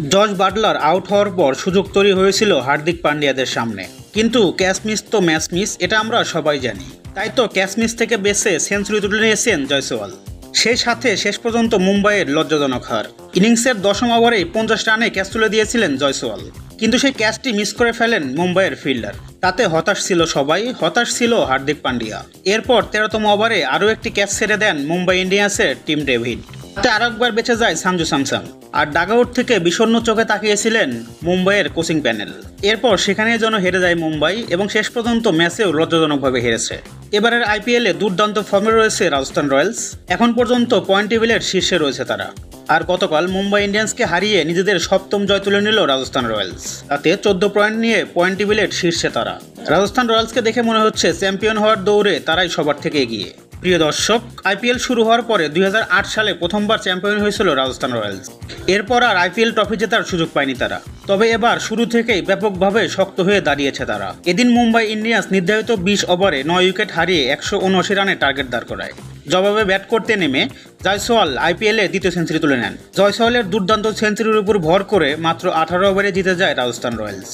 Jos Buttler out হওয়ার পর সুযোগ তৈরি হয়েছিল হার্দিক পান্ডিয়াদের সামনে, কিন্তু ক্যাচ মিস তো ম্যাচ মিস, এটা আমরা সবাই জানি। তাই তো ক্যাচ মিস থেকে বেঁচে সেঞ্চুরি তুলে নিয়েছেন জয়সওয়াল। সেই সাথে শেষ পর্যন্ত মুম্বাইয়ের লজ্জাজনক হার। ইনিংসের 10ম ওভারেই 50 রানে ক্যাচ তুলে দিয়েছিলেন জয়সওয়াল, কিন্তু সেই ক্যাচটি মিস করে ফেলেন মুম্বাইয়ের ফিল্ডার। তাতে হতাশ ছিল সবাই, হতাশ ছিল হার্দিক পান্ডিয়া। এরপর 13তম ওভারে আরও একটি ক্যাচ ছেড়ে দেন মুম্বাই ইন্ডিয়ান্সের টিম ডেভিড। তাতে আরেকবার বেঁচে যায় সঞ্জু স্যামসন। আর ডাগআউট থেকে বিষণ্ণ চোখে তাকিয়েছিলেন মুম্বাইয়ের কোচিং প্যানেল। এরপর সেখানে যেন হেরে যায় মুম্বাই এবং শেষ পর্যন্ত ম্যাচেও লজ্জাজনকভাবে হেরেছে। এবারের আইপিএলে দুর্দান্ত ফর্মে রয়েছে রাজস্থান রয়্যালস। এখন পর্যন্ত পয়েন্ট টেবিলের শীর্ষে রয়েছে তারা। আর গতকাল মুম্বাই ইন্ডিয়ান্সকে হারিয়ে নিজেদের 7ম জয় তুলে নিল রাজস্থান রয়্যালস। তাতে 14 পয়েন্ট নিয়ে পয়েন্ট টেবিলের শীর্ষে তারা। রাজস্থান রয়্যালসকে দেখে মনে হচ্ছে চ্যাম্পিয়ন হওয়ার দৌড়ে তারাই সবার থেকে এগিয়ে। প্রিয় দর্শক, আইপিএল শুরু হওয়ার পরে 2008 সালে প্রথমবার চ্যাম্পিয়ন হয়েছিল রাজস্থান রয়্যালস। এরপর আর আইপিএল ট্রফি জেতার সুযোগ পায়নি তারা। তবে এবার শুরু থেকেই ব্যাপকভাবে শক্ত হয়ে দাঁড়িয়েছে তারা। এদিন মুম্বাই ইন্ডিয়ান্স নির্ধারিত 20 ওভারে 9 উইকেট হারিয়ে 179 রানে টার্গেট দাঁড় করায়। জবাবে ব্যাট করতে নেমে জয়সওয়াল আইপিএলে দ্বিতীয় সেঞ্চুরি তুলে নেন। জয়সওয়ালের দুর্দান্ত সেঞ্চুরির উপর ভর করে মাত্র 18 ওভারে জিতে যায় রাজস্থান রয়্যালস।